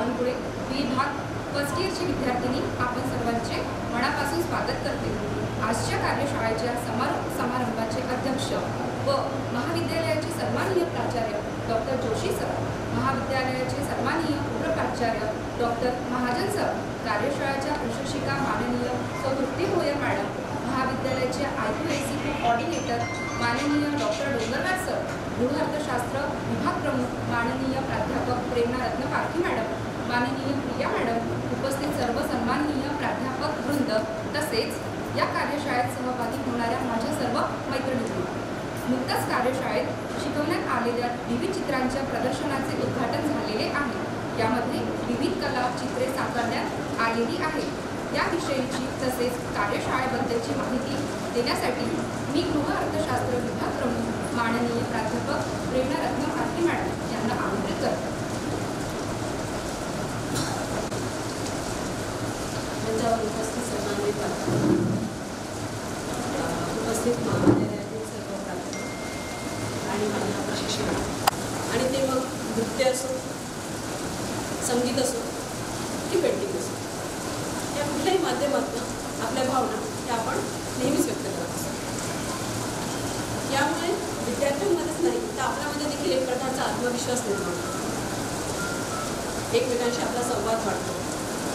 बावनकुळे विभाग फर्स्ट इयरची विद्यार्थिनी आपण सर्वांचे मनापासून स्वागत करते। आजच्या कार्यशाळेच्या समारंभाचे अध्यक्ष व महाविद्यालयाचे सन्माननीय प्राचार्य डॉक्टर जोशी सर, महाविद्यालयाचे सन्माननीय उपप्राचार्य डॉक्टर महाजन सर, कार्यशाळेच्या प्रशिक्षिका माननीय तृप्ती भोयर मॅडम, महाविद्यालयाचे IQAC कोऑर्डिनेटर माननीय डॉक्टर डोंगरवार सर, गृहअर्थशास्त्र विभाग प्रमुख माननीय प्राध्यापक प्रेरणारत्न पारखी मॅडम, माननीय प्रिया मॅडम, उपस्थित सर्व सन्माननीय प्राध्यापक वृंद, तसेच या कार्यशाळेत सहभागी होणाऱ्या माझ्या सर्व मैत्रिणी। नुकताच कार्यशाळेत शिकवण्यात आलेल्या विविध चित्रांच्या प्रदर्शनाचे उद्घाटन झालेले आहे। यामध्ये विविध कला चित्रे साकारण्यात आलेली आहेत। याविषयीची तसेच कार्यशाळेबद्दलची माहिती देण्यासाठी मी गृहअर्थशास्त्र विभाग प्रमुख माननीय प्राध्यापक प्रेरणारत्न पारखी मॅडम यांना आमंत्रित करतो। उपस्थित सन्मानित उपस्थित महाविद्यालयातील सर्व प्राध्यापक आणि माझ्या प्रशिक्षक आणि ते मग नृत्य असो, संगीत असो की पेंटिंग असो, या कुठल्याही माध्यमातून आपल्या भावना त्या आपण नेहमीच व्यक्त करत असतो। यामुळे विद्यार्थ्यांमध्येच नाही तर आपल्यामध्ये देखील एक प्रकारचा आत्मविश्वास निर्माण होतो, एकमेकांशी आपला संवाद वाढतो,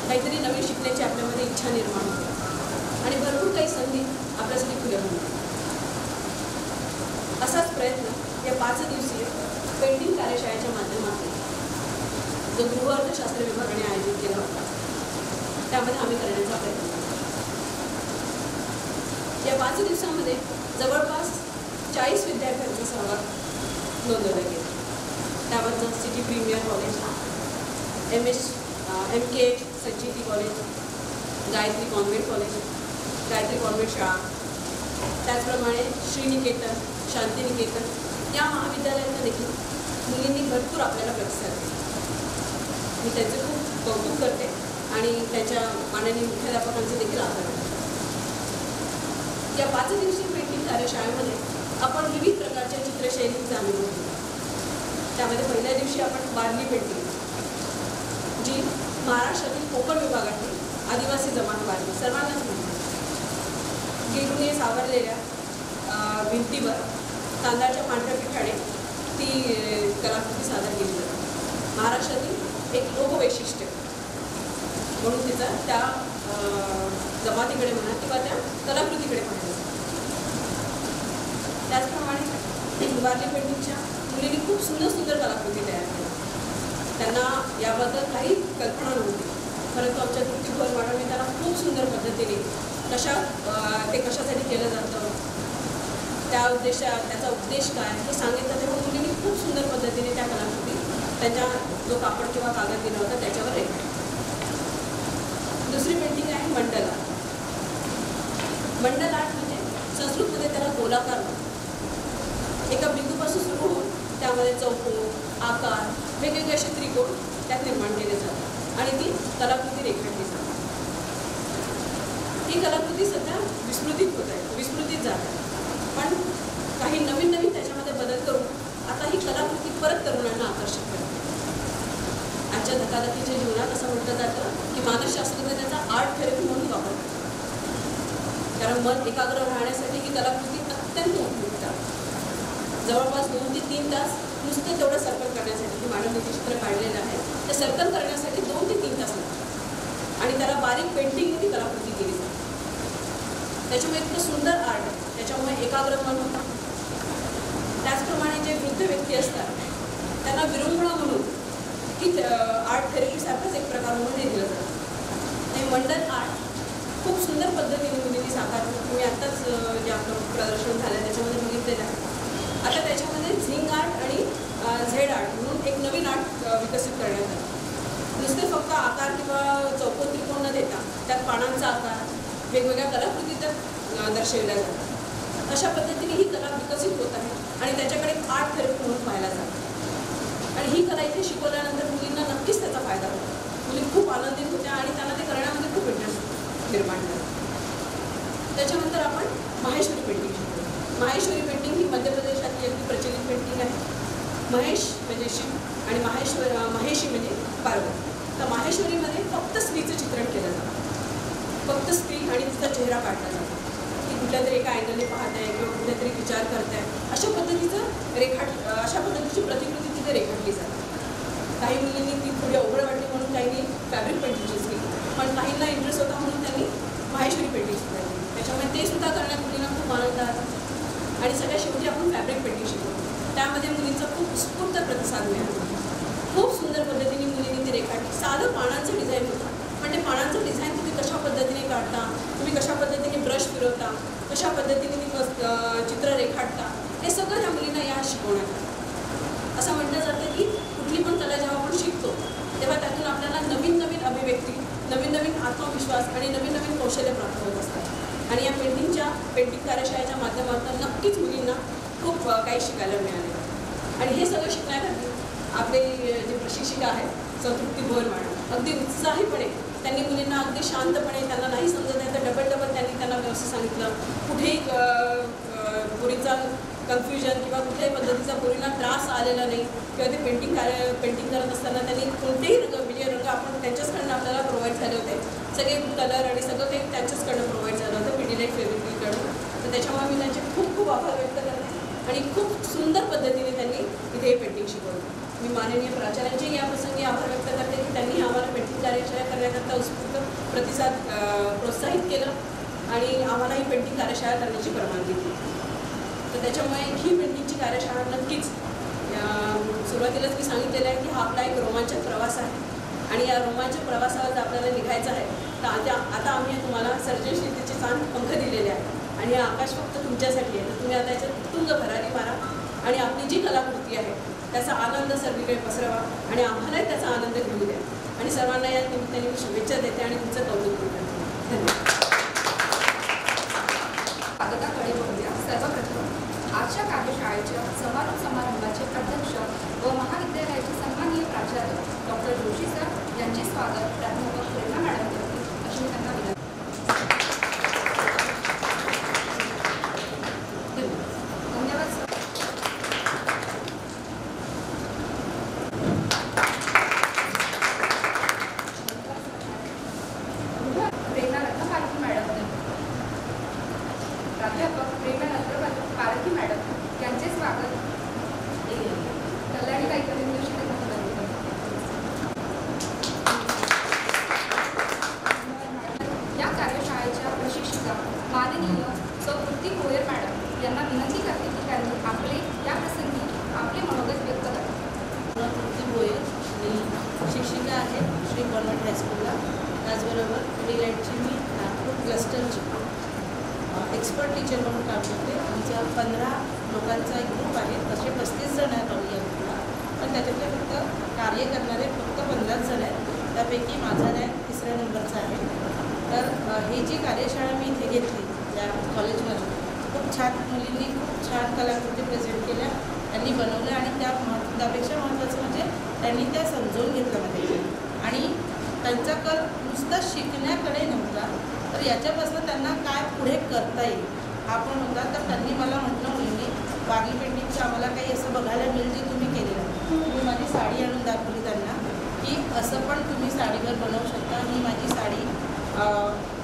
काहीतरी नवीन शिकण्याची आपल्यामध्ये इच्छा निर्माण होते आणि भरपूर काही संधी आपल्यासाठी खुल्या होतात। असाच प्रयत्न या 5 दिवसीय पेंटिंग कार्यशाळेच्या माध्यमातून जो गृहअर्थशास्त्र विभागाने आयोजित केला होता त्यामध्ये आम्ही करण्याचा प्रयत्न केला। या 5 दिवसांमध्ये जवळपास 40 विद्यार्थ्यांचा सहभाग नोंदवला गेला। त्यामधनं city premier college, MK Sanjivani college, Gayatri convent college, Gayatri convent शाळा, त्याचप्रमाणे श्रीनिकेतन, शांतिनिकेतन या महाविद्यालयांना देखील मुलींनी भरपूर आपल्याला प्रतिसाद दिला। मी त्यांचे खूप कौतुक करते आणि त्यांच्या माननीय मुख्याध्यापकांचे देखील आभार मानते। या 5 दिवसीय पेंटिंग कार्यशाळेमध्ये आपण विविध प्रकारच्या चित्रशैलींचा अनुभव घेतला। त्यामध्ये पहिल्या दिवशी आपण वारली पेंटिंग, जी महाराष्ट्रातील कोकण विभागातील आदिवासी जमात वारली सर्वांनाच माहिती, गिरूने सावरलेल्या भिंतीवर तांदळाच्या पांढऱ्या पिठाने ती कलाकृती सादर केली जाते। महाराष्ट्रातील एक लोकवैशिष्ट्य म्हणून तिचा त्या जमातीकडे म्हणा किंवा त्या कलाकृतीकडे पाहिलं जातं। त्याचप्रमाणे वारली पेंटिंगच्या मुलींनी खूप सुंदर सुंदर कलाकृती तयार केल्या। त्यांना याबद्दल काही कल्पना नव्हती, परंतु आमच्या तृप्ती भोयर मॅडमने त्यांना खूप सुंदर पद्धतीने ते कशासाठी केलं जातं, त्याचा उद्देश काय हे सांगितलं। तेव्हा मुलींनी खूप सुंदर पद्धतीने त्या कलाकृती त्यांच्या जो कापड किंवा कागद दिला होता त्याच्यावर रेखाटली। दुसरी पेंटिंग आहे मंडल आर्ट। मंडल आर्ट म्हणजे संस्कृतमध्ये त्याला गोलाकार म्हणतात। एका बिंदूपासून सुरू होऊन त्यामध्ये चौकोन आकार वेगवेगळे असे त्रिकोण त्यात निर्माण केले जातात आणि ती कलाकृती रेखाटली जाते। ही कलाकृती सध्या विस्मृतीत जात आहे, पण काही नवीन त्याच्यामध्ये बदल करून आता ही कलाकृती परत तरुणांना आकर्षित करते। आजच्या धकाधकीच्या जीवनात असं म्हटलं जातं की मानसशास्त्रज्ञ त्याचा आर्ट थेरपी म्हणून वापर करतात, कारण मन एकाग्र राहण्यासाठी ही कलाकृती अत्यंत उपयुक्त आहे। जवळपास 2 ते 3 तास नुसतं तेवढं सर्कल करण्यासाठी, मॅडमने जे चित्र काढलेलं आहे ते सर्कल करण्यासाठी 2 ते 3 तास लागतात आणि त्याला बारीक पेंटिंग ती कलाकृती केली जाते। त्याच्यामुळे इतकं सुंदर आर्ट आहे, त्याच्यामुळे एकाग्र मन होतं। त्याचप्रमाणे जे वृद्ध व्यक्ती असतात त्यांना विरंगुळा म्हणून की आर्ट थेरपीसारखंच एक प्रकार म्हणून हे दिलं जातं। हे मंडल आर्ट खूप सुंदर पद्धतीने मुलींनी साकारलं। तुम्ही आत्ताच जे आपलं प्रदर्शन झालं त्याच्यामध्ये बघितलेलं आहे। आता त्याच्यामध्ये झिंग आर्ट आणि झेड आर्ट म्हणून एक नवीन आर्ट विकसित करण्यात आलं। नुसते फक्त आकार किंवा चौकोन त्रिकोण न देता त्यात पानांचा आकार, वेगवेगळ्या कलाकृती त्यात दर्शवल्या जातात। अशा पद्धतीने ही कला विकसित होत आहे आणि त्याच्याकडे आर्ट थेरपी म्हणून पाहायला जातं आणि ही कला इथे शिकवल्यानंतर मुलींना नक्कीच त्याचा फायदा होतो। मुली खूप आनंदित होत्या आणि त्यांना ते करण्यामध्ये खूप इंटरेस्ट निर्माण झाला। त्याच्यानंतर आपण माहेश्वरी पेंटिंग शिकतो। माहेश्वरी पेंटिंग ही मध्य प्रदेशातली अगदी प्रचलित पेंटिंग आहे। महेश म्हणजे शिव आणि माहेशी म्हणजे पार्वती तर माहेश्वरीमध्ये फक्त स्त्रीचं चित्रण केलं जातं, फक्त स्त्री आणि तिचा चेहरा काढला जातो. ती कुठल्या तरी एका अँगलने पाहत आहे किंवा कुठल्या तरी विचार करत आहे, अशा पद्धतीची प्रतिकृती तिथे रेखाटली जाते. काही मुलींनी ती थोडी अवघड वाटली म्हणून त्यांनी फॅब्रिक पेंटिंग केली, पण काहींना इंटरेस्ट होता म्हणून त्यांनी माहेश्वरी पेंटिंग सुद्धा केली. त्याच्यामुळे ते सुद्धा करण्यात मुलींना खूप आनंद आला. आणि सगळ्यात शेवटी आपण फॅब्रिक पेंटिंग शिकवतो, त्यामध्ये मुलींचा खूप उत्स्फूर्त प्रतिसाद मिळाला. खूप सुंदर पद्धतीने मुलींनी ते रेखाटली. साधं पानांचं डिझाईन होतं, पण ते पानांचं डिझाईन तुम्ही कशा पद्धतीने काढता, तुम्ही कशा पद्धतीने ब्रश फिरवता, कशा पद्धतीने ती चित्र रेखाटता, हे सगळं त्या मुलींना या शिकवण्यात आलं. असं म्हटलं जातं की कुठली पण कला जेव्हा आपण शिकतो तेव्हा त्यातून आपल्याला नवीन नवीन अभिव्यक्ती, नवीन नवीन आत्मविश्वास आणि नवीन नवीन कौशल्य प्राप्त होत असतात. आणि या पेंटिंग कार्यशाळेच्या माध्यमातून नक्कीच मुलींना खूप काही शिकायला मिळाले. आणि हे सगळं शिकण्यासाठी आपले जे प्रशिक्षिका आहेत संतृप्ती भोर मॅडम अगदी उत्साहीपणे त्यांनी मुलींना अगदी शांतपणे, त्यांना नाही समजत आहे तर डबल त्यांनी त्यांना व्यवस्थित सांगितलं. कुठेही पोरीचा कन्फ्युजन किंवा कुठल्याही पद्धतीचा पोरींना त्रास आलेला नाही किंवा ते पेंटिंग करत असताना त्यांनी कोणतेही रंग आपण त्यांच्याचकडनं आपल्याला प्रोव्हाइड झाले होते. सगळे कलर आणि सगळं काही त्यांच्याचकडनं प्रोव्हाइड झालं होतं पिडिलाइट फेब्रिककडून. तर त्याच्यामुळे मी त्यांचे खूप खूप आभार व्यक्त करते आणि खूप सुंदर पद्धतीने त्यांनी इथे हे पेंटिंग शिकवलं. मी माननीय प्राचार्यांचे या प्रसंगी आभार व्यक्त करते की त्यांनी आम्हाला पेंटिंग कार्यशाळा करण्याकरता उत्स्फूर्त प्रतिसाद प्रोत्साहित केलं आणि आम्हाला ही पेंटिंग कार्यशाळा करण्याची परवानगी दिली. तर त्याच्यामुळे ही पेंटिंगची कार्यशाळा नक्कीच सुरुवातीलाच मी सांगितलेलं आहे की हा आपला एक रोमांचक प्रवास आहे आणि या रोमांचक प्रवासावर आपल्याला निघायचं आहे. तर आता आम्ही तुम्हाला सर्जनशीलतेचे 7 पंख दिलेले आहेत आणि हे आकाश फक्त तुमच्यासाठी आहे. तर तुम्ही आता याच्यात तुंग भरारी मारा आणि आपली जी कलाकृती आहे त्याचा आनंद सर्वीकडे पसरवा आणि आम्हालाही त्याचा आनंद घेऊ द्या. आणि सर्वांना या निमित्ताने मी शुभेच्छा देते आणि तुमचं कौतुक करते. धन्यवाद. स्वागताकडे बघूया. सर्वप्रथम आजच्या कार्यशाळेच्या समारंभाचे अध्यक्ष व महाविद्यालयाचे सन्माननीय प्राचार्य डॉक्टर जोशी सर यांचे स्वागत प्राध्यापक प्रेरणा मॅडम करतील अशी मी त्यांना विनंती. धन्यवाद सर. प्राध्यापक प्रेरणा पारखी मॅडम यांचे स्वागत कल्याणीताई कलिंगशी या कार्यशाळेच्या प्रशिक्षिका माननीय संतृप्ती भोयर मॅडम यांना विनंती करते की त्यांनी आपले या प्रसंगी आपले मनोगत व्यक्त करावे. संतृप्ती भोयर मी शिक्षिका आहे श्री कॉन्व्हेंट हायस्कूलला. त्याचबरोबर डिलाइटची मी नागपूर क्लस्टरची एक्सपर्ट टीचर म्हणून काम करते. आमचा 15 लोकांचा एक ग्रुप आहे. तसे 35 जण आहेत ऑल या ग्रुपला, पण त्याच्यातले फक्त कार्य करणारे फक्त 15 जण आहेत. त्यापैकी माझा रँक 3ऱ्या नंबरचा आहे. तर ही जी कार्यशाळा मी इथे घेतली त्या कॉलेजमध्ये खूप छान मुलींनी खूप छान कलाकृती प्रेझेंट केल्या, त्यांनी बनवल्या आणि त्यापेक्षा महत्त्वाचं म्हणजे त्यांनी त्या समजून घेतल्यामध्ये आणि त्यांचा कल नुसता शिकण्याकडे नव्हता तर याच्यापासून त्यांना काय पुढे करता येईल हा पण होता. तर त्यांनी मला म्हटलं मुलींनी वारली पेंटिंगचं आम्हाला काही असं बघायला मिळेल जे तुम्ही केलेलं. मी माझी साडी आणून दाखवली त्यांना की असं पण तुम्ही साडीवर बनवू शकता. ही माझी साडी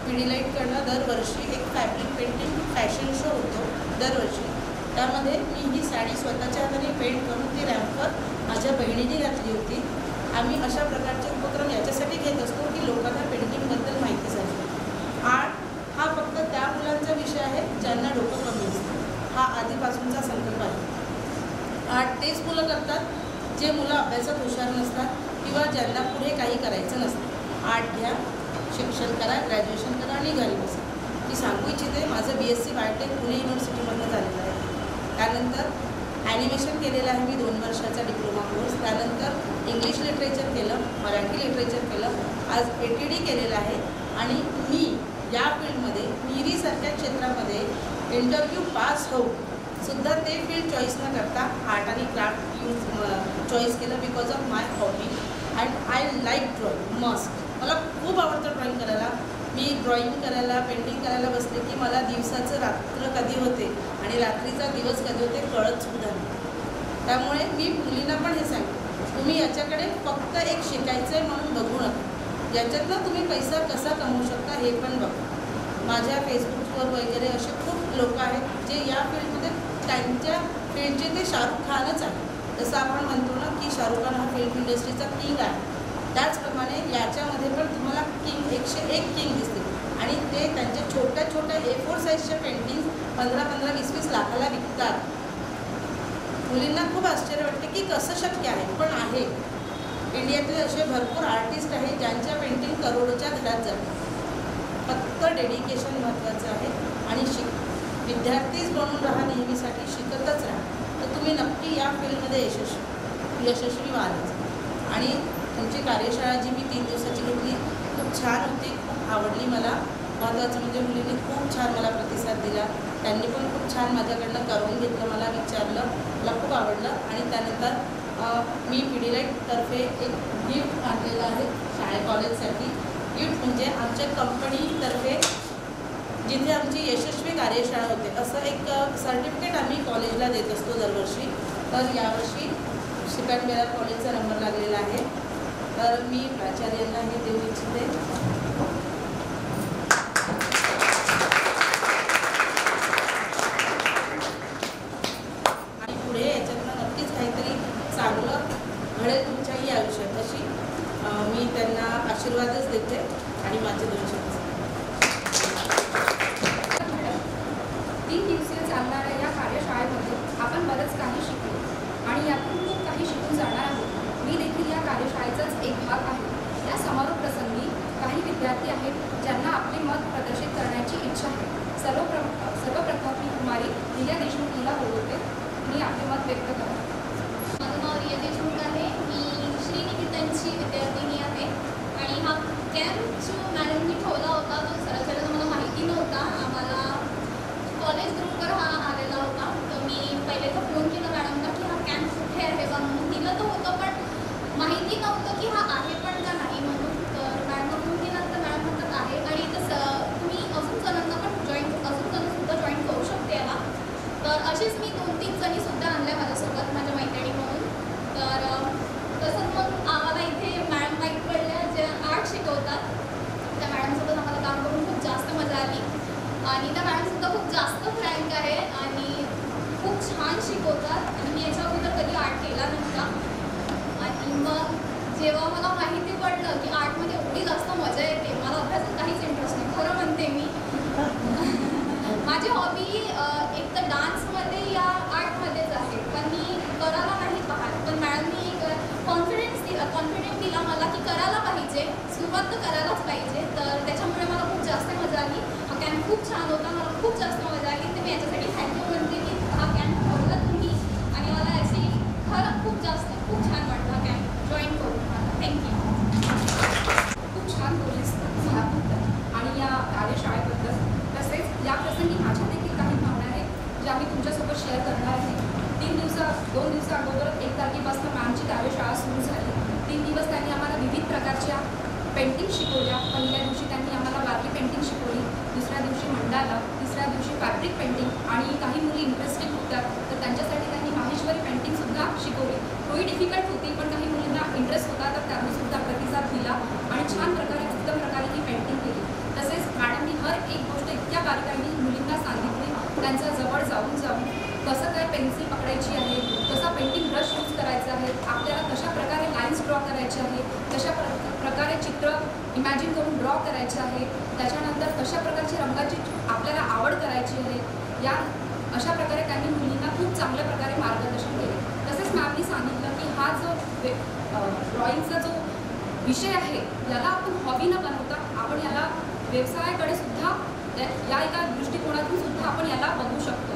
पिडिलाइटकडनं दरवर्षी एक फॅब्रिक पेंटिंग फॅशन शो होतो दरवर्षी. त्यामध्ये मी ही साडी स्वतःच्या हाताने पेंट करून ती रॅम्पवर माझ्या बहिणीने घातली होती. आम्ही अशा प्रकारचे उपक्रम याच्यासाठी घेत असतो की लोकांना पेंटिंगबद्दल माहिती झाली. आर्ट हा फक्त त्या मुलांचा विषय आहे ज्यांना डोकं कमी असतं. हा आधीपासूनचा संकल्प आहे. आर्ट तेच मुलं करतात जे मुलं अभ्यासात हुशार नसतात किंवा ज्यांना पुढे काही करायचं नसतं. आर्ट घ्या, शिक्षण करा, ग्रॅज्युएशन करा आणि घरी बसा. मी सांगू इच्छिते माझं BSc बायोटेक पुणे युनिव्हर्सिटीमधनं झालेलं आहे. त्यानंतर ॲनिमेशन केलेलं आहे मी 2 वर्षाचा डिप्लोमा कोर्स. त्यानंतर इंग्लिश लिटरेचर केलं, मराठी लिटरेचर केलं, आज ATD केलेलं आहे. आणि मी या फील्डमध्ये मिरीसारख्या क्षेत्रामध्ये इंटरव्ह्यू पास होऊन सुद्धा ते फील्ड चॉईस न करता आर्ट आणि क्राफ्ट चॉईस केलं because of my hobby and I like drawing must. मला खूप आवडतं ड्रॉइंग करायला. मी ड्रॉइंग करायला पेंटिंग करायला बसले की मला दिवसाचं रात्र कधी होते आणि रात्रीचा दिवस कधी होते कळतसुद्धा नाही. त्यामुळे मी मुलींना पण हे सांगते तुम्ही याच्याकडे फक्त एक शिकायचं आहे म्हणून बघू नका. ज्याच्यातनं तुम्ही पैसा कसा कमवू शकता हे पण बघा. माझ्या फेसबुकवर वगैरे असे खूप लोक आहेत जे या फील्डमध्ये त्यांच्या फील्डचे ते शाहरुख खानच आहे. जसं आपण म्हणतो ना की शाहरुख खान हा फिल्म इंडस्ट्रीचा किंग आहे, त्याचप्रमाणे याच्यामध्ये पण तुम्हाला किंग 101 किंग दिसतील आणि ते त्यांच्या छोट्या छोट्या A4 साईजच्या पेंटिंग 15-20 लाखाला विकतात. मुलींना खूप आश्चर्य वाटते की कसं शक्य आहे, पण आहे. इंडियातले असे भरपूर आर्टिस्ट आहेत ज्यांच्या पेंटिंग करोडोच्या घरात जातात. फक्त डेडिकेशन महत्त्वाचं आहे आणि विद्यार्थीच बनून राहा, नेहमीसाठी शिकतच राहा, तर तुम्ही नक्की या फील्डमध्ये यशस्वी व्हालच. आणि तुमची कार्यशाळा जी मी 3 दिवसाची घेतली खूप छान होती, खूप आवडली मला. महत्त्वाचं म्हणजे मुलींनी खूप छान मला प्रतिसाद दिला, त्यांनी पण खूप छान माझ्याकडनं करून घेतलं, मला विचारलं, मला खूप आवडलं. आणि त्यानंतर मी पिढीलाईटतर्फे एक गिफ्ट आणलेलं आहे शाळे कॉलेजसाठी. गिफ्ट म्हणजे आमच्या कंपनीतर्फे जिथे आमची यशस्वी कार्यशाळा होते असं एक सर्टिफिकेट आम्ही कॉलेजला देत असतो दरवर्षी. तर यावर्षी शिकाण बेलार कॉलेजचा नंबर लागलेला आहे, तर मी प्राचार्यांना हे देऊ इच्छिते. आणि पुढे याच्यातनं नक्कीच काहीतरी चांगलं घडेल तुमच्याही आयुष्यात, अशी मी त्यांना आशीर्वादच देते. आणि माझे 2 शब्द. 3 दिवसीय चालणाऱ्या या कार्यशाळेमध्ये आपण बरंच काही शिकलो आणि यातून खूप काही शिकून जाणार आहोत. मी देखील या कार्यशाळेचाच एक भाग आहे. या समारोप प्रसंगी काही विद्यार्थी आहेत ज्यांना आपले मत प्रदर्शित करण्याची इच्छा आहे. सर्वप्रथम मी कुमारी रिया देशमुख हिला बोलवते. मी आपले मत व्यक्त करा. माझं नाव रिया देशमुख आहे. मी श्रीनिकेतनची विद्यार्थिनी आहे आणि हा कॅम्प जो मॅडमनी ठेवला होता तो सरासरीला मला माहिती नव्हता. आम्हाला कॉलेज ग्रुपवर हा आलेला होता. तर मी पहिले तर फोन केला मॅडमला की हा कॅम्प कुठे आहे बा म्हणून. दिलं तर होतं पण माहिती नव्हतं की हा आहे पण का नाही म्हणून. तर मॅडमला फोन केला तर मॅडम म्हणतात आहे आणि इथं तुम्ही अजून जणांना पण अजून जणसुद्धा जॉईन करू शकते याला. तर अशीच मी 2-3 जणीसुद्धा आणल्या माझ्यासोबत, माझ्या मैत्रिणी म्हणून. तर तसंच मग आम्हाला इथे मॅडम माहीत पडल्या ज्या आर्ट शिकवतात. त्या मॅडमसोबत आम्हाला काम करून खूप जास्त मजा आली आणि त्या मॅडमसुद्धा खूप जास्त फ्रँक आहे आणि खूप छान शिकवतात. आणि मी याच्या अगोदर कधी आर्ट केला नव्हता आणि मग जेव्हा मला माहिती पडलं की आर्टमध्ये एवढी जास्त मजा येते, मला अभ्यासात काहीच इंटरेस्ट नाही खरं म्हणते मी. माझी हॉबी एक तर डान्समध्ये या आर्टमध्येच आहे, पण मी करायला नाही पाहत. पण मॅडमनी एक कॉन्फिडेंट दिला मला की करायला पाहिजे, सुरुवात तर करायलाच पाहिजे. तर त्याच्यामुळे मला खूप जास्त मजा आली. हा कॅम्प खूप छान होता, मला खूप जास्त मजा आली. तर मी याच्यासाठी थँक्यू म्हणते की हा कॅम्प ठेवला तुम्ही आणि मला याची खरं खूप छान वाटलं हा कॅम्प जॉईन करून. थँक्यू. खूप छान बोललीस आणि या कार्यशाळेबद्दल. तसेच या प्रसंगी माझ्या देखील काही भावना आहेत ज्या मी तुमच्यासोबत शेअर करणार आहे. 2 दिवसा अगोदर 1 तारखेपासून मॅमची कार्यशाळा सुरू झाली. 3 दिवस त्यांनी आम्हाला विविध प्रकारच्या पेंटिंग शिकवल्या. पहिल्या दिवशी त्यांनी आम्हाला वारली पेंटिंग शिकवली, दुसऱ्या दिवशी मंडाला, तिसऱ्या दिवशी फॅब्रिक पेंटिंग आणि काही मुली इंटरेस्टेड होत्या तर त्यांच्यासाठी त्यांनी माहेश्वरी पेंटिंगसुद्धा शिकवली. थोडी डिफिकल्ट होती पण काही मुलींना इंटरेस्ट होता तर त्यांनीसुद्धा प्रतिसाद दिला आणि छान प्रकारे उत्तम प्रकारे ही पेंटिंग केली. तसेच मॅडमनी हर एक गोष्ट इतक्या बारीकाईने मुलींना सांगितली. त्यांच्या जवळ जाऊन कसं काय पेन्सिल पकडायची आहे, कसा पेंटिंग ब्रश यूज करायचा आहे, आपल्याला कशा प्रकारे लाईन्स ड्रॉ करायचे आहे, कशा प्रकारे चित्र इमॅजिन करून ड्रॉ करायचे आहे, त्याच्यानंतर कशा प्रकारची रंगाची आपल्याला आवड करायची आहे. या अशा प्रकारे त्यांनी मुलींना खूप चांगल्या प्रकारे मार्गदर्शन केले. तसेच मॅमनी सांगितलं की हा जो ड्रॉइंगचा जो विषय आहे याला आपण हॉबी न बनवता आपण याला व्यवसायाकडे सुद्धा या एका दृष्टिकोनातून सुद्धा आपण याला बघू शकतो.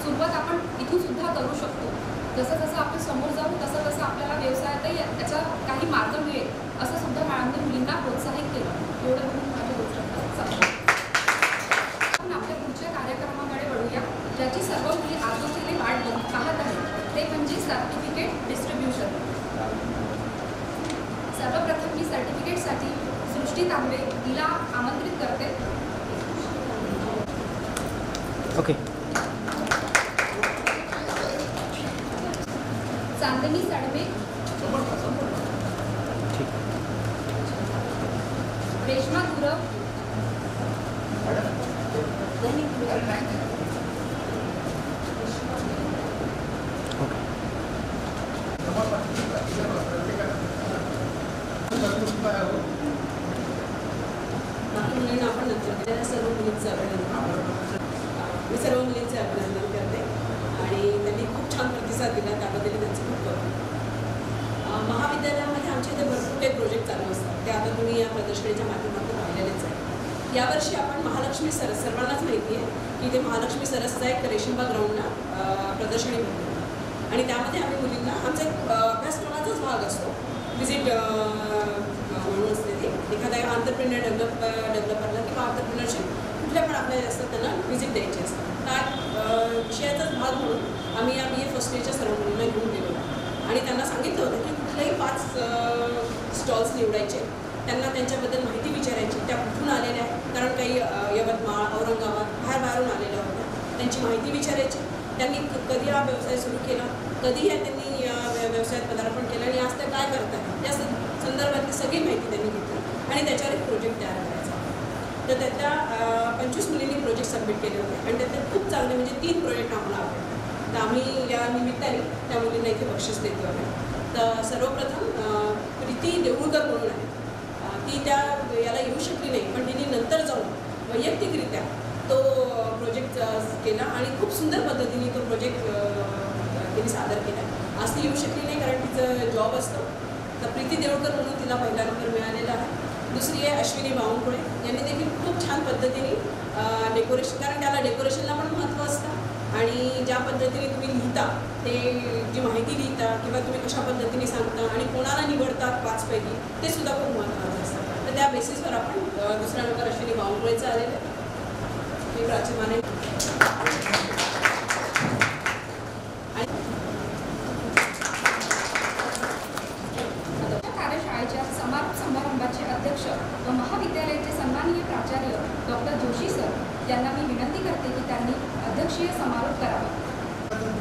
सुरुवात आपण इथून सुद्धा करू शकतो. जसं जसं आपण समोर जाऊ तसं तसं आपल्याला व्यवसायातही त्याचा काही मार्ग मिळेल असं सुद्धा मॅडमने मुलींना प्रोत्साहित केलं. एवढं म्हणून माझ्या गोष्ट आपण आपल्या पुढच्या कार्यक्रमाकडे वळूया ज्याची सर्व मुली आतुरतेने वाट पाहत आहेत. ते म्हणजे सर्टिफिकेट डिस्ट्रीब्युशन. सर्वप्रथम मी सर्टिफिकेटसाठी सृष्टी तांबे हिला आमंत्रित करते. ओके. चांदनी सडमे. ठीक. रेश्मा गुरव. बाकी मुलींना आपण नंतर केलेल्या सर्व मुलींचं अभिनंदन. मी सर्व मुलींचे अभिनंदन करते आणि त्यांनी खूप छान प्रतिसाद दिला, त्याबद्दल त्यांचं खूप कौतुक. महाविद्यालयामध्ये आमच्या इथे भरपूर काही प्रोजेक्ट चालू असतात, ते आता तुम्ही या प्रदर्शनीच्या माध्यमातून पाहिलेलेच आहे. यावर्षी आपण महालक्ष्मी सरस, सर्वांनाच माहिती आहे की ते महालक्ष्मी सरसचा एक रेशीमबा ग्राउंडला प्रदर्शनी भरली आणि त्यामध्ये आम्ही मुलींना आमचा एक अभ्यासक्रमाचाच भाग असतो, विजिट म्हणून असते ते. एखाद्या आंतरप्रिनर डेव्हलपरला किंवा आंतरप्रिनरशिप कुठल्या पण आपल्या असतात त्यांना व्हिजिट द्यायची असतात. त्या विषयाचाच भाग म्हणून आम्ही या BA फर्स्ट इयरच्या सर्व मुलींना घेऊन गेलो आणि त्यांना सांगितलं होतं की कुठलेही 5 स्टॉल्स निवडायचे, त्यांना त्यांच्याबद्दल माहिती विचारायची, त्या कुठून आलेल्या आहेत, कारण काही यवतमाळ, औरंगाबाद बाहेरून आलेल्या होत्या, त्यांची माहिती विचारायची. त्यांनी कधी हा व्यवसाय सुरू केला, कधी त्यांनी या व्यवसायात पदार्पण केलं आणि आज त्या काय करतात या संदर्भातली सगळी माहिती त्यांनी घेतली आणि त्याच्यावर एक प्रोजेक्ट तयार करायचा. तर त्यातल्या 25 मुलींनी प्रोजेक्ट सबमिट केले होते आणि त्यातले खूप चांगले म्हणजे 3 प्रोजेक्ट आम्हाला आवडले. तर आम्ही या निमित्ताने त्या मुलींना इथे बक्षीस देतो आहे. तर सर्वप्रथम प्रीती देऊळकर म्हणून आहे, ती त्या याला येऊ शकली नाही, पण तिने नंतर जाऊन वैयक्तिकरित्या तो प्रोजेक्ट केला आणि खूप सुंदर पद्धतीने तो प्रोजेक्ट तिने सादर केला. आज ती येऊ शकली नाही कारण तिचं जॉब असतो. तर प्रीती देऊळकर म्हणून तिला पहिला नंबर मिळालेला आहे. दुसरी आहे अश्विनी बावनकुळे, यांनी देखील खूप छान पद्धतीने डेकोरेशन, कारण त्याला डेकोरेशनला पण महत्त्व असतं आणि ज्या पद्धतीने तुम्ही लिहिता, ते जी माहिती लिहिता किंवा तुम्ही कशा पद्धतीने सांगता आणि कोणाला निवडतात 5 पैकी, ते सुद्धा खूप महत्त्वाचं असतं. तर त्या बेसिसवर आपण दुसरा नंबर अश्विनी बावनकुळेचा आलेला आहे. मी प्राचीमाने कार्यशाळेच्या समारोप समारंभाचे अध्यक्ष व महाविद्यालयाचे सन्माननीय प्राचार्य डॉक्टर जोशी सर यांना मी विनंती करते की त्यांनी अध्यक्षीय समारोप करावा.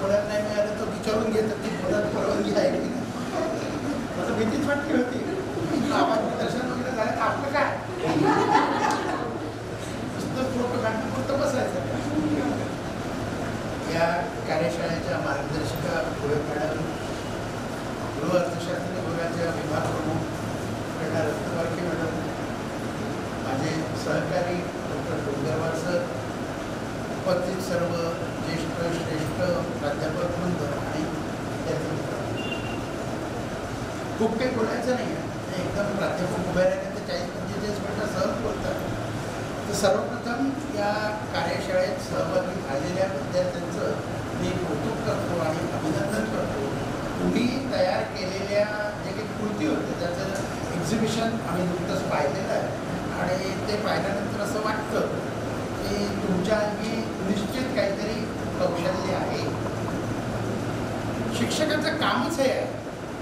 बोलायला नाही मिळालं तर विचारून घेतात की बोलायला परवानगी आहे की नाही. मला भीतीच वाटली होती, आवाज दर्शन वगैरे झालं आपलं काय पुरतं बसायचं. या कार्यशाळेच्या मार्गदर्शिका गोळे मॅडम, गृह अर्थशास्त्र विभागाच्या विभाग प्रमुख रत्नवारके मॅडम, माझे सहकारी डॉक्टर डोंगरवार सर, उपस्थित सर्व ज्येष्ठ श्रेष्ठ प्राध्यापक वृंद आणि खूप काही बोलायचं नाही आहे. एकदम प्राध्यापक उभे राहिले तर 40-45 मिनिटं सहज बोलतात. तर सर्वप्रथम या कार्यशाळेत सहभागी झालेल्या विद्यार्थ्यांचं मी कौतुक करतो आणि अभिनंदन करतो. तुम्ही तयार केलेल्या जे काही कृती होते त्याचं एक्झिबिशन आम्ही नुकतंच पाहिलेलं आहे आणि ते पाहिल्यानंतर असं वाटतं की तुमच्या अंगी निश्चित काहीतरी कौशल्य आहे. शिक्षकाचं कामच हे आहे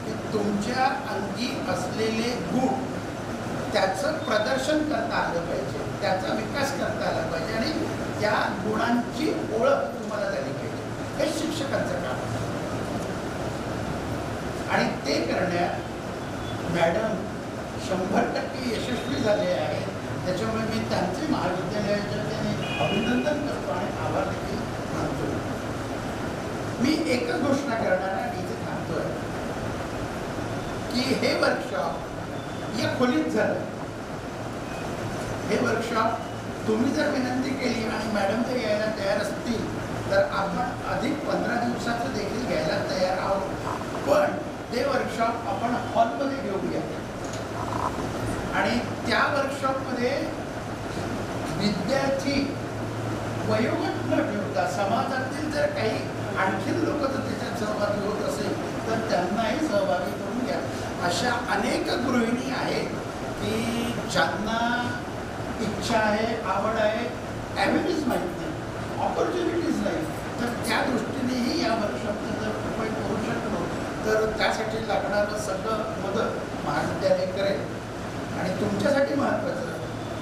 की तुमच्या अंगी असलेले गुण त्याचं प्रदर्शन करता आलं पाहिजे, त्याचा विकास करता आला पाहिजे आणि त्या गुणांची ओळख तुम्हाला झाली पाहिजे. हे शिक्षकांचं काम आहे आणि ते करण्यात मॅडम 100% यशस्वी झाले आहेत. त्याच्यामुळे मी त्यांचे महाविद्यालयाच्या त्याने अभिनंदन करतो आणि आभार देखील मानतो. मी एकच घोषणा करणार आणि इथे थांबतोय की हे वर्कशॉप या खोलीत झालं. हे वर्कशॉप तुम्ही जर विनंती केली आणि मॅडम ते घ्यायला तयार असतील तर आपण अधिक 15 दिवसाचं देखील घ्यायला तयार आहोत. पण ते वर्कशॉप आपण हॉलमध्ये घेऊया आणि त्या वर्कशॉपमध्ये विद्यार्थी वयोगट न ठेवता समाजातील जर काही आणखीन लोक जर त्याच्यात सहभागी होत असेल तर त्यांनाही सहभागी करून घ्या. अशा अनेक गृहिणी आहेत की ज्यांना इच्छा आहे, आवड आहे, ॲव्हेन्यूज माहीत नाही, ऑपॉर्च्युनिटीज नाही. तर त्या दृष्टीनेही या वर्कशॉपचा जर उपयोग करू शकलो तर त्यासाठी लागणारं सगळं मदत महाविद्यालय करेल. आणि तुमच्यासाठी महत्त्वाचं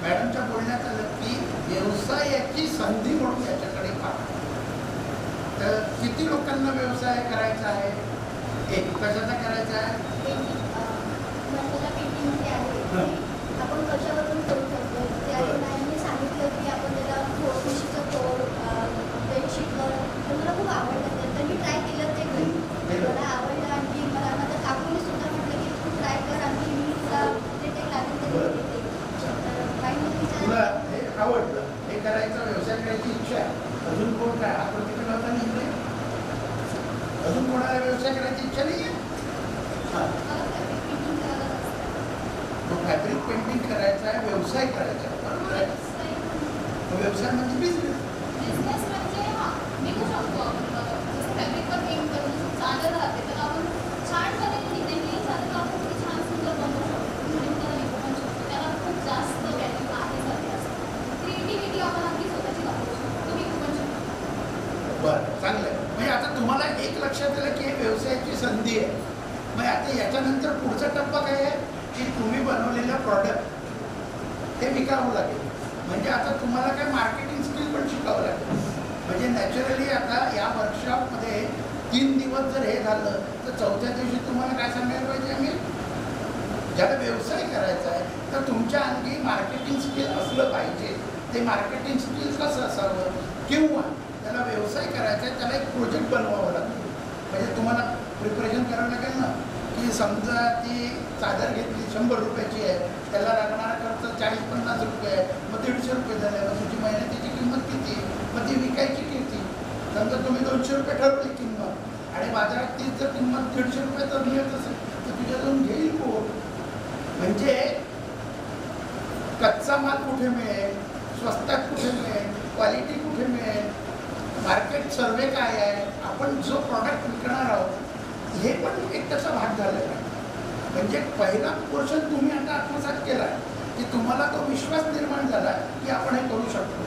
मॅडमच्या बोलण्यात आलं की व्यवसायाची संधी म्हणून याच्याकडे पहा. तर किती लोकांना व्यवसाय करायचा आहे? एक कशाचा करायचा आहे? आपण कशावरून करू इच्छा नाही आहे? हां, फॅब्रिक पेंटिंग करायचा आहे, व्यवसाय करायचा आहे, बरोबर आहे. व्यवसाय म्हणजे बिझनेस. बिझनेस म्हणजे निघू शकतो आपण जसं फॅब्रिकवर पेंट करून चादर राहते तर आपण छान पद्धतीने डिझाईन केली चादर आपण खूप छान सुंदर बनवू शकतो आणि त्याला विकू पण शकतो. त्याला खूप जास्त व्हॅल्यू आहे सध्या. क्रिएटिव्हिटी आपण आपली स्वतःची दाखवू शकतो, तो विकू पण शकतो. बरं, चांगलं आहे. म्हणजे आता तुम्हाला एक लक्षात आलं की हे व्यवसायाची संधी आहे. मग आता याच्यानंतर पुढचा टप्पा काय आहे की तुम्ही बनवलेलं प्रॉडक्ट ते विकावं लागेल. म्हणजे आता तुम्हाला काय मार्केटिंग स्किल पण शिकावं लागेल. म्हणजे नॅचरली आता या वर्कशॉपमध्ये 3 दिवस जर हे झालं तर चौथ्या दिवशी तुम्हाला काय सांगायला पाहिजे आम्ही, ज्याला व्यवसाय करायचा आहे तर तुमच्या आणखी मार्केटिंग स्किल असलं पाहिजे. ते मार्केटिंग स्किल कसं असावं, किंवा त्याला व्यवसाय करायचा आहे त्याला एक प्रोजेक्ट बनवावं लागतं. म्हणजे तुम्हाला प्रिपरेशन करावं लागेल ना, की समजा ती चादर घेतली 100 रुपयाची आहे, त्याला लागणारा खर्च 40-50 रुपये आहे, मग 150 रुपये झाले, मग तुझी मेहनतीची किंमत किती, मग ती विकायची किती. समजा तुम्ही 200 रुपये ठरवली किंमत आणि बाजारात तीच जर किंमत 150 रुपये तर मिळत असेल तर तुझ्याकडून घेईल कोण. म्हणजे कच्चा माल कुठे मिळेल, स्वस्तात कुठे मिळेल, क्वालिटी कुठे मिळेल, मार्केट सर्वे काय आहे, आपण जो प्रॉडक्ट विकणार आहोत हे पण एक त्याचा भाग झालेला आहे. म्हणजे पहिला पोर्शन तुम्ही आता आत्मसात केला की तुम्हाला तो विश्वास निर्माण झाला की आपण हे करू शकतो.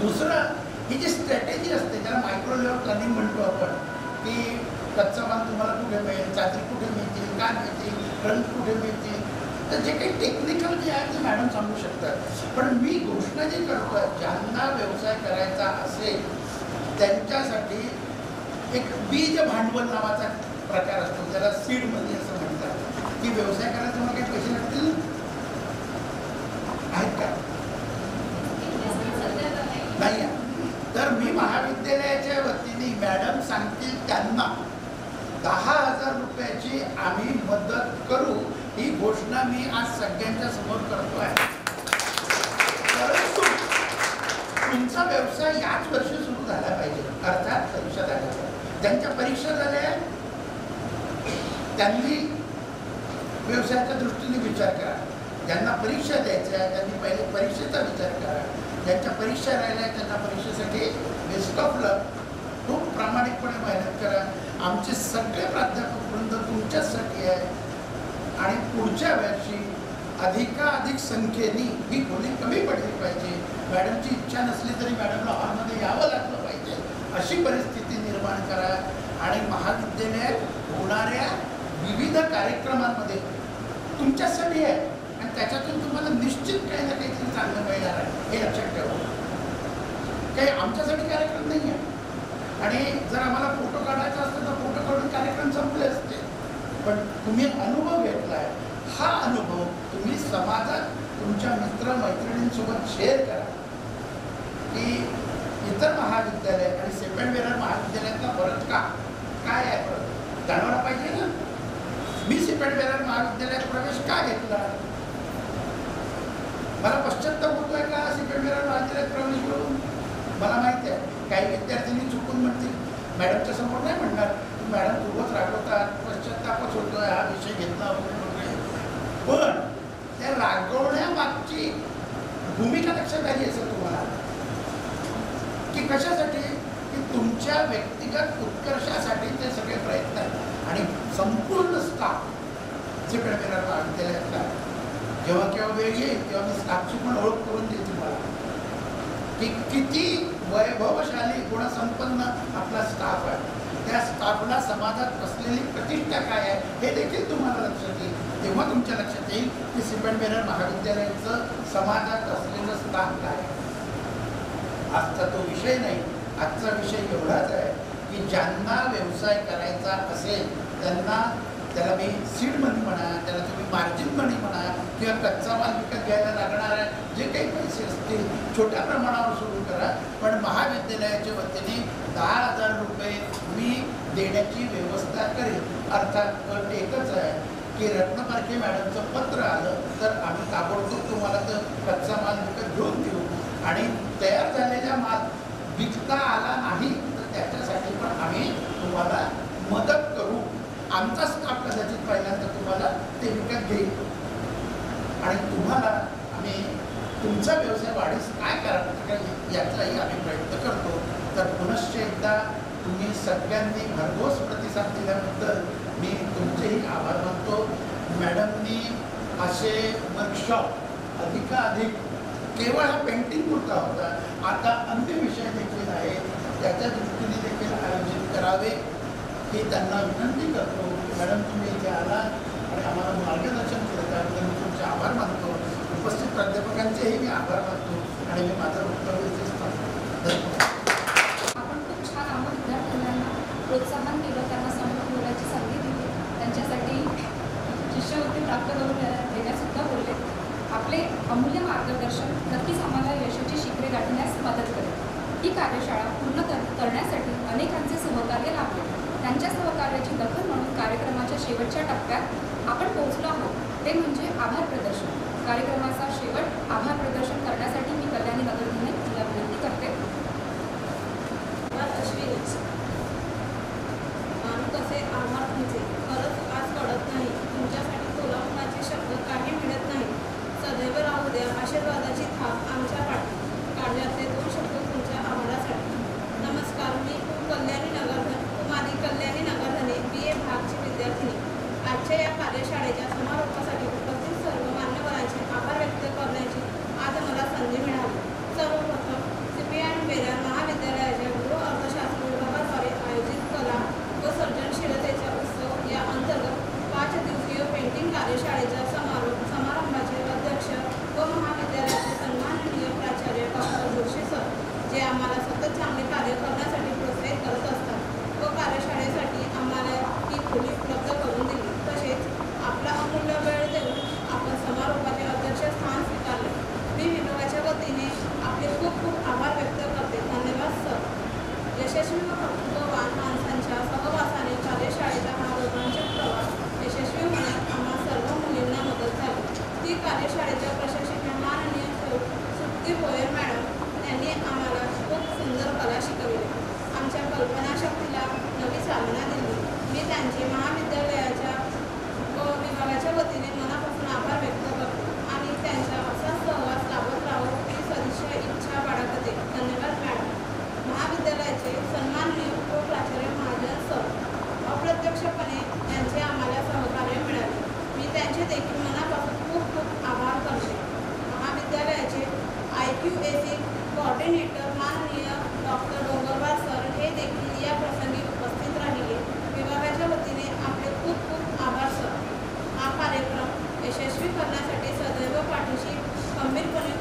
दुसरं, ही जी स्ट्रॅटेजी असते त्याला मायक्रो लेवल प्लॅनिंग म्हणतो आपण, की कच्चा माल तुम्हाला कुठे मिळेल, चादरी कुठे मिळतील, काय मिळतील, रंग कुठे मिळतील, तर जे काही टेक्निकल जे आहे ते मॅडम सांगू शकतात. पण मी घोषणा जी करतो, ज्यांना व्यवसाय करायचा असेल त्यांच्यासाठी एक बीज भांडवल नावाचा प्रकार असतो, त्याला सीड मनी असं म्हणतात. की व्यवसाय करायला तुम्हाला काही पैसे लागतील आहेत का? नाही आहे. तर मी महाविद्यालयाच्या वतीने मॅडम सांगतील त्यांना 10,000 रुपयाची आम्ही मदत करू, ही घोषणा मी आज सगळ्यांच्या समोर करतो आहे. परंतु तुमचा व्यवसाय याच वर्षी सुरू झाला पाहिजे, अर्थात परीक्षा झाल्या. ज्यांच्या परीक्षा झाल्या त्यांनी व्यवसायाच्या दृष्टीने विचार करा. ज्यांना परीक्षा द्यायच्या आहे त्यांनी पहिले परीक्षेचा विचार करा. ज्यांच्या परीक्षा राहिल्या त्यांना परीक्षेसाठी बेस्ट ऑफ लक. खूप प्रामाणिकपणे मेहनत करा. आमचे सगळे प्राध्यापक वृंद तुमच्यासाठी आहे आणि पुढच्या वर्षी अधिकाधिक संख्येने ही खोली कमी पडली पाहिजे. मॅडमची इच्छा नसली तरी मॅडमला हॉलमध्ये यावं लागलं पाहिजे, अशी परिस्थिती निर्माण करा. आणि महाविद्यालयात होणाऱ्या विविध कार्यक्रमांमध्ये तुमच्यासाठी आहे आणि त्याच्यातून तुम्हाला निश्चित काही ना काहीतरी चांगलं मिळणार आहे, हे लक्षात ठेवा. काही आमच्यासाठी कार्यक्रम नाही आहे. आणि जर आम्हाला फोटो काढायचा असतं तर फोटो काढून कार्यक्रम संपले असते. पण तुम्ही अनुभव घेतला आहे, हा अनुभव तुम्ही समाजात तुमच्या मित्रमैत्रिणींसोबत शेअर करा. की इतर महाविद्यालय आणि सेकंड वेअर महाविद्यालयातला फरक काय आहे, फरक जाणवला पाहिजे ना. मी सेकंड वेअर महाविद्यालयात प्रवेश का घेतला, मला पश्चात्ताप होतोय का सेकंड वेअर महाविद्यालयात प्रवेश घेऊन. मला माहिती आहे काही विद्यार्थ्यांनी चुकून म्हणतील, मॅडमच्या समोर नाही म्हणणार, मॅडम खूपच रागवतात, पश्चात्तापच होतोय, हा विषय घेतला वगैरे. पण त्या रागवण्यामागची भूमिका लक्षात आली असेल तुम्हाला, की कशासाठी, की तुमच्या व्यक्तिगत उत्कर्षासाठी ते सगळे प्रयत्न आहेत. आणि संपूर्ण स्टाफ जे प्रकार महाविद्यालयातला जेव्हा केव्हा वेळ येईल तेव्हा मी स्टाफची पण ओळख करून देईल तुम्हाला, की किती वैभवशाली गुणसंपन्न आपला स्टाफ आहे. त्या स्टाफला समाजात असलेली प्रतिष्ठा काय आहे हे देखील तुम्हाला लक्षात येईल. तेव्हा तुमच्या लक्षात येईल की सेकंड वेअर महाविद्यालयाचं समाजात असलेलं स्थान काय आहे. आजचा तो विषय नाही. आजचा विषय एवढाच आहे की ज्यांना व्यवसाय करायचा असेल त्यांना, त्याला मी सीड मनी म्हणा, त्याला तुम्ही मार्जिन मनी म्हणा, किंवा कच्चा माल विकत घ्यायला लागणार आहे जे काही पैसे असतील छोट्या प्रमाणावर सुरू करा. पण महाविद्यालयाच्या वतीने 10,000 रुपये मी देण्याची व्यवस्था करेन. अर्थात अट एकच आहे की रत्नपारखे मॅडमचं पत्र आलं तर आम्ही ताबडतोब तुम्हाला तर कच्चा माल विकत घेऊन देऊ. आणि तयार झालेला माल विकता आला नाही तर त्याच्यासाठी पण आम्ही तुम्हाला मदत तुमचा व्यवसाय वाढीस काय करा याचाही आम्ही प्रयत्न करतो. तर पुनश्च एकदा तुम्ही सगळ्यांनी भरघोस प्रतिसाद दिल्याबद्दल मी तुमचेही आभार मानतो. मॅडमनी असे वर्कशॉप अधिकाधिक केवळ हा पेंटिंग पुरता होता, आता अन्य विषय देखील आहेत त्याच्या दृष्टीने देखील आयोजित करावे ही त्यांना विनंती करतो. मॅडम तुम्ही इथे आला आणि आम्हाला मार्गदर्शन केलं त्याबद्दल मी तुमचे आभार मानतो. उपस्थित प्राध्यापकांचेही मी आभार मानतो आणि मी माझं वक्तव्य इथेच थांबतो. धन्यवाद. आपण खूप छान आम्हा विद्यार्थ्यांना प्रोत्साहन केलं, त्यांना समोर बोलायची संधी दिली, त्यांच्यासाठी शिष्यवृत्ती प्राप्त करून देण्यासुद्धा बोलले. आपले अमूल्य मार्गदर्शन नक्कीच आम्हाला यशाची शिखरे गाठण्यास मदत करेल. ही कार्यशाळा पूर्ण करण्यासाठी अनेकांचे सहकार्य लाभले. त्यांच्या सहकार्याची दखल म्हणून कार्यक्रमाच्या शेवटच्या टप्प्यात आपण पोहोचलो आहोत, ते म्हणजे आभार प्रदर्शन. कार्यक्रमाचा शेवट आभार प्रदर्शन करण्यासाठी मी कल्याणी नगरधने तिला विनंती करते. अश्विनी, आम्ही कसे आभार तुमचे खरंच आज कळत नाही. तुमच्यासाठी कोल्हापुराचे शब्द काही मिळत नाही. सदैव राहू द्या आशीर्वादाची थाप आमच्या पाठी. काढल्याचे 2 शब्द तुमच्या आभारासाठी. नमस्कार, मी कल्याणी नगरधने BA भागची विद्यार्थिनी. आजच्या या कार्यशाळेच्या समारोपासाठी उपस्थित सर्व मान्यवरांचे आभार व्यक्त करण्याची आज मला संधी मिळाली. सर्वप्रथम CPI बेलार महाविद्यालयाच्या गृह अर्थशास्त्र विभागाद्वारे आयोजित कला व सर्जनशीलतेचा उत्सव या अंतर्गत 5 दिवसीय पेंटिंग कार्यशाळेच्या समारंभाचे अध्यक्ष व महाविद्यालयाचे सन्माननीय प्राचार्य डॉक्टर जोशी सर, जे आम्हाला सतत चांगले कार्य करण्यासाठी प्रोत्साहित करत असतात व कार्यशाळेसाठी आम्हाला ही खोली उपलब्ध करून दिली. तसेच आपला अमूल्य वेळ देऊन आपण समारोपाचे अध्यक्षस्थान स्वीकारले. मी विभागाच्या वतीने आपले खूप खूप आभार व्यक्त करते. धन्यवाद सर. यशस्वी व कर्तृत्ववान माणसांच्या सहवासाने कार्यशाळेचा हा रोमांचक प्रवास यशस्वी होण्यात आम्हा सर्व मुलींना मदत झाली. ती कार्यशाळेच्या प्रशिक्षिका माननीय सुप्ती भोयर मॅडम यांनी आम्हाला खूप सुंदर कला शिकविली. आमच्या कल्पनाशक्तीला नवी चालना दिली. मी त्यांचे महाविद्यालयाच्या व विभागाच्या वतीने मनापासून आभार व्यक्त करतो आणि त्यांचा असा सहवास लाभत राहो ही सदिच्छा इच्छा बाळगते. धन्यवाद मॅडम. महाविद्यालयाचे सन्माननीय उपप्राचार्य महाजन सर, अप्रत्यक्षपणे त्यांचे आम्हाला सहकार्य मिळाले. मी त्यांचे देखील मनापासून खूप खूप आभार करते. महाविद्यालयाचे IQAC कोऑर्डिनेटर माननीय डॉक्टर डोंगरवार सर हे देखील या प्रसंगी उपस्थित राहिले. विभागाच्या वतीने आपले खूप खूप आभार सर. हा कार्यक्रम यशस्वी करण्यासाठी सदैव पाठीशी खंबीरपणे